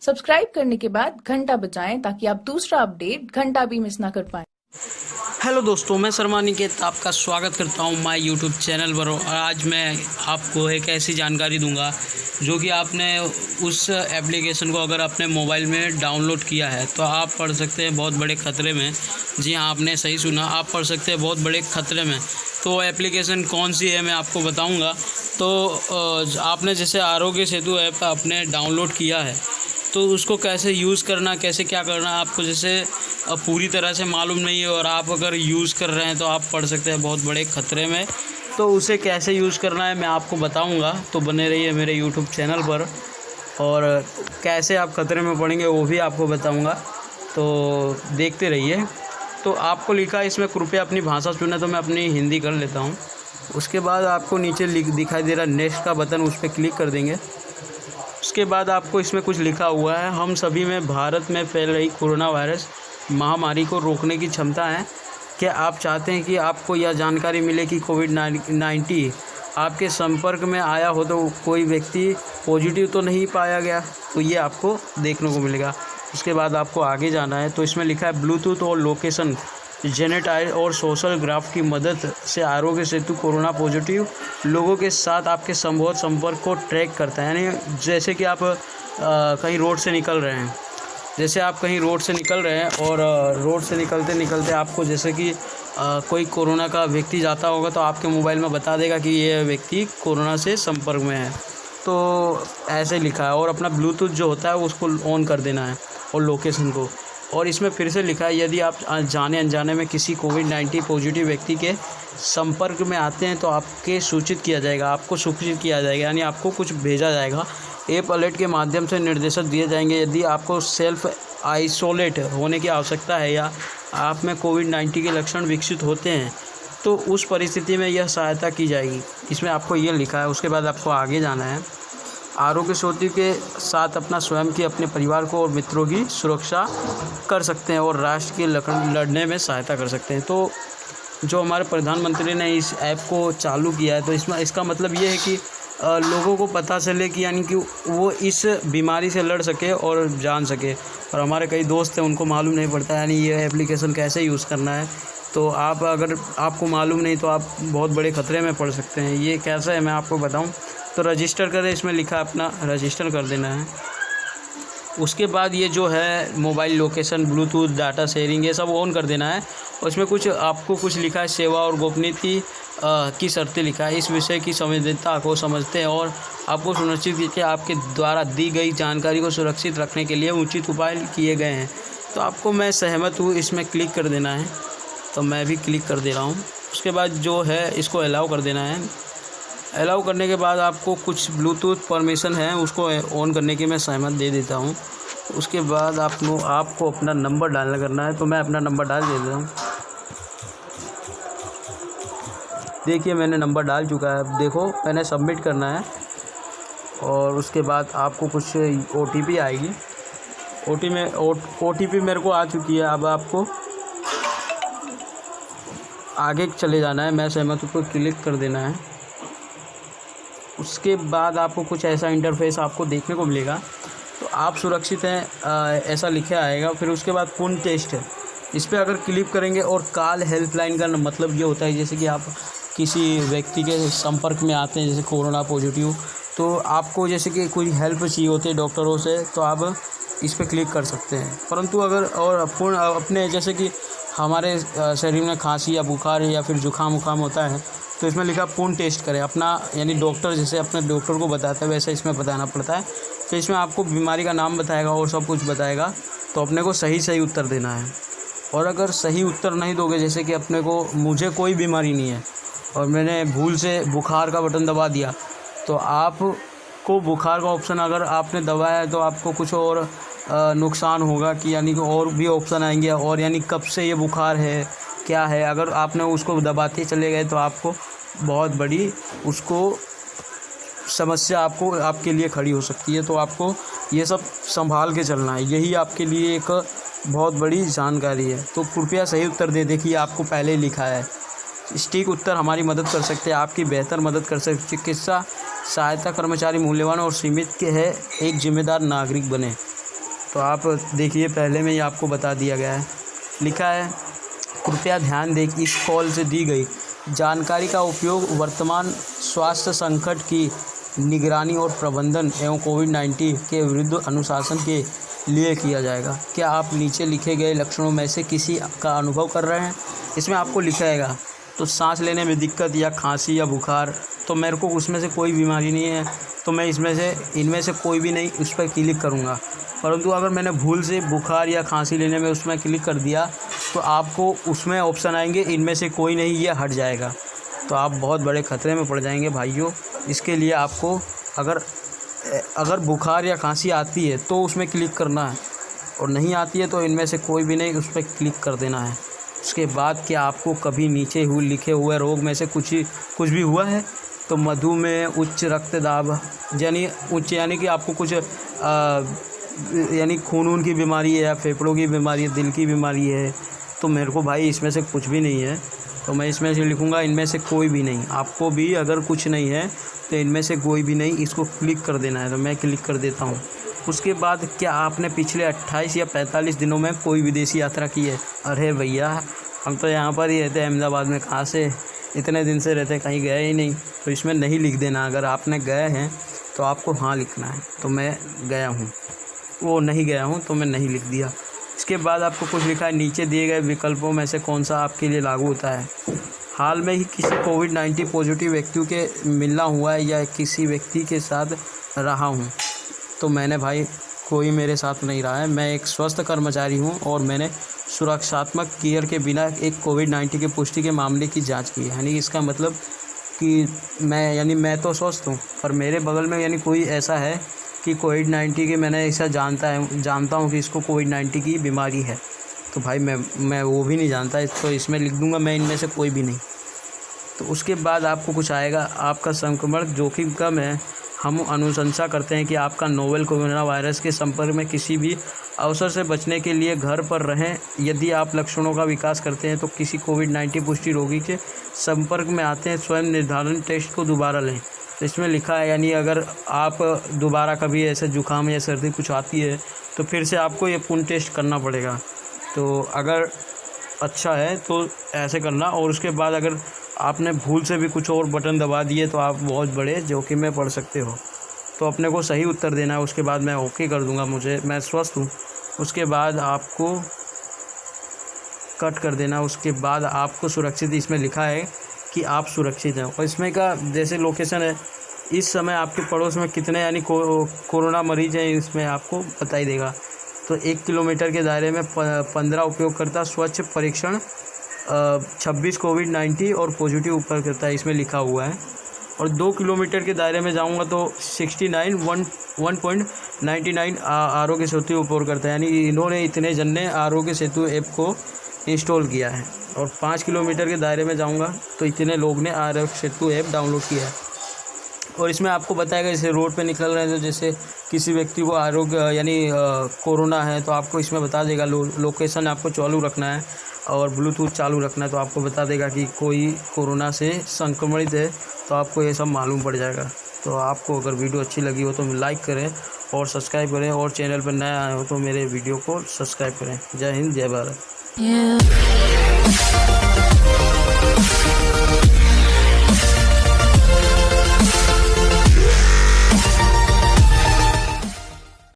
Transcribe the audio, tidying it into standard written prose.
Subscribe करने के बाद घंटा बजाएं ताकि आप दूसरा अपडेट घंटा भी मिस ना कर पाएं। हेलो दोस्तों, मैं शर्मा निकेत आपका स्वागत करता हूं माय यूट्यूब चैनल पर। और आज मैं आपको एक ऐसी जानकारी दूंगा जो कि आपने उस एप्लीकेशन को अगर अपने मोबाइल में डाउनलोड किया है तो आप पढ़ सकते हैं बहुत बड़े ख़तरे में। जी हाँ, आपने सही सुना, आप पढ़ सकते हैं बहुत बड़े ख़तरे में। तो एप्लीकेशन कौन सी है मैं आपको बताऊंगा। तो आपने जैसे आरोग्य सेतु ऐप आपने डाउनलोड किया है तो उसको कैसे यूज़ करना, कैसे क्या करना, आपको जैसे पूरी तरह से मालूम नहीं है और आप अगर यूज़ कर रहे हैं तो आप पड़ सकते हैं बहुत बड़े ख़तरे में। तो उसे कैसे यूज़ करना है मैं आपको बताऊंगा, तो बने रहिए मेरे यूट्यूब चैनल पर। और कैसे आप ख़तरे में पड़ेंगे वो भी आपको बताऊंगा, तो देखते रहिए। तो आपको लिखा है इसमें कृपया अपनी भाषा चुनें, तो मैं अपनी हिंदी कर लेता हूँ। उसके बाद आपको नीचे दिखाई दे रहा नेक्स्ट का बटन, उस पर क्लिक कर देंगे। उसके बाद आपको इसमें कुछ लिखा हुआ है, हम सभी में भारत में फैल रही कोरोना वायरस महामारी को रोकने की क्षमता है। क्या आप चाहते हैं कि आपको यह जानकारी मिले कि कोविड-19 आपके संपर्क में आया हो तो कोई व्यक्ति पॉजिटिव तो नहीं पाया गया? तो ये आपको देखने को मिलेगा। उसके बाद आपको आगे जाना है, तो इसमें लिखा है ब्लूटूथ और लोकेशन जेनेटाइज और सोशल ग्राफ की मदद से आरोग्य सेतु कोरोना पॉजिटिव लोगों के साथ आपके संभव संपर्क को ट्रैक करता है। यानी जैसे कि आप कहीं रोड से निकल रहे हैं, और रोड से निकलते निकलते आपको जैसे कि कोई कोरोना का व्यक्ति जाता होगा तो आपके मोबाइल में बता देगा कि ये व्यक्ति कोरोना से संपर्क में है। तो ऐसे लिखा है। और अपना ब्लूटूथ जो होता है उसको ऑन कर देना है और लोकेशन को। और इसमें फिर से लिखा है यदि आप जाने अनजाने में किसी कोविड-19 पॉजिटिव व्यक्ति के संपर्क में आते हैं तो आपको सूचित किया जाएगा, यानी आपको कुछ भेजा जाएगा। ऐप अलर्ट के माध्यम से निर्देश दिए जाएंगे। यदि आपको सेल्फ आइसोलेट होने की आवश्यकता है या आप में कोविड-19 के लक्षण विकसित होते हैं तो उस परिस्थिति में यह सहायता की जाएगी। इसमें आपको ये लिखा है। उसके बाद आपको आगे जाना है। आरोग्य सेतु के साथ अपना स्वयं की, अपने परिवार को और मित्रों की सुरक्षा कर सकते हैं और राष्ट्र के लड़ने में सहायता कर सकते हैं। तो जो हमारे प्रधानमंत्री ने इस ऐप को चालू किया है तो इसका मतलब ये है कि लोगों को पता चले कि यानी कि वो इस बीमारी से लड़ सके और जान सके। और हमारे कई दोस्त हैं उनको मालूम नहीं पड़ता यानी ये एप्लीकेशन कैसे यूज़ करना है। तो अगर आपको मालूम नहीं तो आप बहुत बड़े ख़तरे में पड़ सकते हैं। ये कैसे है मैं आपको बताऊं। तो रजिस्टर करें, इसमें लिखा अपना रजिस्टर कर देना है। उसके बाद ये जो है mobile location, Bluetooth, data sharing, ये सब ऑन कर देना है। और इसमें आपको कुछ लिखा है सेवा और गोपनीयता की शर्तें लिखा है। इस विषय की संवेदनता को समझते हैं और आपको सुनिश्चित कि आपके द्वारा दी गई जानकारी को सुरक्षित रखने के लिए उचित उपाय किए गए हैं। तो आपको मैं सहमत हूँ, इसमें क्लिक कर देना है। तो मैं भी क्लिक कर दे रहा हूँ। उसके बाद जो है इसको अलाउ कर देना है। अलाउ करने के बाद आपको कुछ ब्लूटूथ परमिशन है उसको ऑन करने की मैं सहमत दे देता हूँ। उसके बाद आपको अपना नंबर डालना करना है। तो मैं अपना नंबर डाल देता हूँ। देखिए मैंने नंबर डाल चुका है। अब देखो मैंने सबमिट करना है और उसके बाद आपको कुछ OTP आएगी। OTP मेरे को आ चुकी है। अब आपको आगे चले जाना है। मैं सहमत हूँ, तो क्लिक कर देना है। उसके बाद आपको कुछ ऐसा इंटरफेस आपको देखने को मिलेगा। तो आप सुरक्षित हैं ऐसा लिखा आएगा। फिर उसके बाद पूर्ण टेस्ट है, इस पर अगर क्लिक करेंगे और कॉल हेल्पलाइन का मतलब ये होता है जैसे कि आप किसी व्यक्ति के संपर्क में आते हैं जैसे कोरोना पॉजिटिव, तो आपको जैसे कि कोई हेल्प चाहिए होती है डॉक्टरों से तो आप इस पर क्लिक कर सकते हैं। परंतु अगर और पूर्ण अपने जैसे कि हमारे शरीर में खांसी या बुखार या फिर जुकाम होता है तो इसमें लिखा पूर्ण टेस्ट करें अपना, यानी डॉक्टर जैसे अपने डॉक्टर को बताता है वैसे इसमें बताना पड़ता है। तो इसमें आपको बीमारी का नाम बताएगा और सब कुछ बताएगा। तो अपने को सही उत्तर देना है। और अगर सही उत्तर नहीं दोगे, जैसे कि मुझे कोई बीमारी नहीं है और मैंने भूल से बुखार का बटन दबा दिया, तो आपको बुखार का ऑप्शन अगर आपने दबाया है तो आपको कुछ और नुकसान होगा कि यानी कि और भी ऑप्शन आएंगे। और यानी कब से ये बुखार है, क्या है, अगर आपने उसको दबाते चले गए तो आपको बहुत बड़ी समस्या आपके लिए खड़ी हो सकती है। तो आपको ये सब संभाल के चलना है। यही आपके लिए एक बहुत बड़ी जानकारी है। तो कृपया सही उत्तर दे। देखिए आपको पहले ही लिखा है सटीक उत्तर हमारी मदद कर सकते हैं, आपकी बेहतर मदद कर सकते। चिकित्सा सहायता कर्मचारी मूल्यवान और सीमित के है, एक जिम्मेदार नागरिक बने। तो आप देखिए, पहले में ही आपको बता दिया गया है। लिखा है, कृपया ध्यान दें कि इस कॉल से दी गई जानकारी का उपयोग वर्तमान स्वास्थ्य संकट की निगरानी और प्रबंधन एवं कोविड-19 के विरुद्ध अनुशासन के लिए किया जाएगा। क्या आप नीचे लिखे गए लक्षणों में से किसी का अनुभव कर रहे हैं? इसमें आपको लिखाएगा तो सांस लेने में दिक्कत या खांसी या बुखार, तो मेरे को उसमें से कोई बीमारी नहीं है, तो मैं इनमें से कोई भी नहीं उस पर क्लिक करूँगा। परंतु अगर मैंने भूल से बुखार या खांसी लेने में उसमें क्लिक कर दिया तो आपको उसमें ऑप्शन आएंगे इनमें से कोई नहीं, ये हट जाएगा। तो आप बहुत बड़े खतरे में पड़ जाएंगे भाइयों। इसके लिए आपको अगर बुखार या खांसी आती है तो उसमें क्लिक करना है, और नहीं आती है तो इनमें से कोई भी नहीं उस पर क्लिक कर देना है। उसके बाद क्या आपको कभी नीचे लिखे हुए रोग में से कुछ भी हुआ है? तो मधुमेह, उच्च रक्तदाब यानी कि आपको कुछ यानी खून की बीमारी है या फेफड़ों की बीमारी है, दिल की बीमारी है, तो मेरे को भाई इसमें से कुछ भी नहीं है, तो मैं इसमें से लिखूँगा इनमें से कोई भी नहीं। आपको भी अगर कुछ नहीं है तो इनमें से कोई भी नहीं, इसको क्लिक कर देना है, तो मैं क्लिक कर देता हूँ। उसके बाद क्या आपने पिछले 28 या 45 दिनों में कोई विदेशी यात्रा की है? अरे भैया, हम तो यहाँ पर ही रहते हैं अहमदाबाद में, कहाँ से इतने दिन से रहते, कहीं गए ही नहीं, तो इसमें नहीं लिख देना। अगर आपने गए हैं तो आपको हाँ लिखना है, तो मैं गया हूँ, वो नहीं गया हूँ तो मैं नहीं लिख दिया। इसके बाद आपको कुछ लिखा है, नीचे दिए गए विकल्पों में से कौन सा आपके लिए लागू होता है? हाल में ही किसी कोविड-19 पॉजिटिव व्यक्तियों के मिलना हुआ है या किसी व्यक्ति के साथ रहा हूँ? तो मैंने भाई कोई मेरे साथ नहीं रहा है। मैं एक स्वस्थ कर्मचारी हूँ और मैंने सुरक्षात्मक केयर के बिना एक कोविड-19 की पुष्टि के मामले की जांच की है। यानी इसका मतलब कि मैं तो स्वस्थ हूँ, पर मेरे बगल में यानी कोई ऐसा है कि कोविड-19 की मैंने ऐसा जानता हूँ कि इसको कोविड-19 की बीमारी है, तो भाई मैं वो भी नहीं जानता, तो इसमें लिख दूँगा मैं इनमें से कोई भी नहीं। तो उसके बाद आपको कुछ आएगा, आपका संक्रमण जोखिम कम है, हम अनुशंसा करते हैं कि आपका नोवेल कोरोना वायरस के संपर्क में किसी भी अवसर से बचने के लिए घर पर रहें। यदि आप लक्षणों का विकास करते हैं तो किसी कोविड-19 पुष्टि रोगी के संपर्क में आते हैं, स्वयं निर्धारण टेस्ट को दोबारा लें। तो इसमें लिखा है, यानी अगर आप दोबारा कभी ऐसे जुकाम या सर्दी कुछ आती है तो फिर से आपको ये पुनः टेस्ट करना पड़ेगा। तो अगर अच्छा है तो ऐसे करना, और उसके बाद अगर आपने भूल से भी कुछ और बटन दबा दिए तो आप बहुत बड़े जोखिम में पड़ सकते हो। तो अपने को सही उत्तर देना है, उसके बाद मैं ओके कर दूंगा, मैं स्वस्थ हूँ। उसके बाद आपको कट कर देना। उसके बाद आपको सुरक्षित, इसमें लिखा है कि आप सुरक्षित हैं, और इसमें का जैसे लोकेशन है, इस समय आपके पड़ोस में कितने यानी कोरोना मरीज हैं इसमें आपको बताई देगा। तो 1 किलोमीटर के दायरे में 15 उपयोगकर्ता स्वच्छ परीक्षण, 26 कोविड-19 और पॉजिटिव उपयोगकर्ता इसमें लिखा हुआ है। और 2 किलोमीटर के दायरे में जाऊंगा तो 1.99 आरोग्य सेतु उपयोगकर्ता, यानी इन्होंने इतने जन ने आरोग्य सेतु ऐप को इंस्टॉल किया है। और 5 किलोमीटर के दायरे में जाऊंगा तो इतने लोग ने आरोग्य सेतु ऐप डाउनलोड किया है। और इसमें आपको बताएगा, जैसे रोड पे निकल रहे हैं तो जैसे किसी व्यक्ति को आरोग्य यानी कोरोना है तो आपको इसमें बता देगा, लोकेशन आपको चालू रखना है और ब्लूटूथ चालू रखना है, तो आपको बता देगा कि कोई कोरोना से संक्रमित है, तो आपको ये सब मालूम पड़ जाएगा। तो आपको अगर वीडियो अच्छी लगी हो तो लाइक करें और सब्सक्राइब करें, और चैनल पर नए आए हो तो मेरे वीडियो को सब्सक्राइब करें। जय हिंद, जय भारत।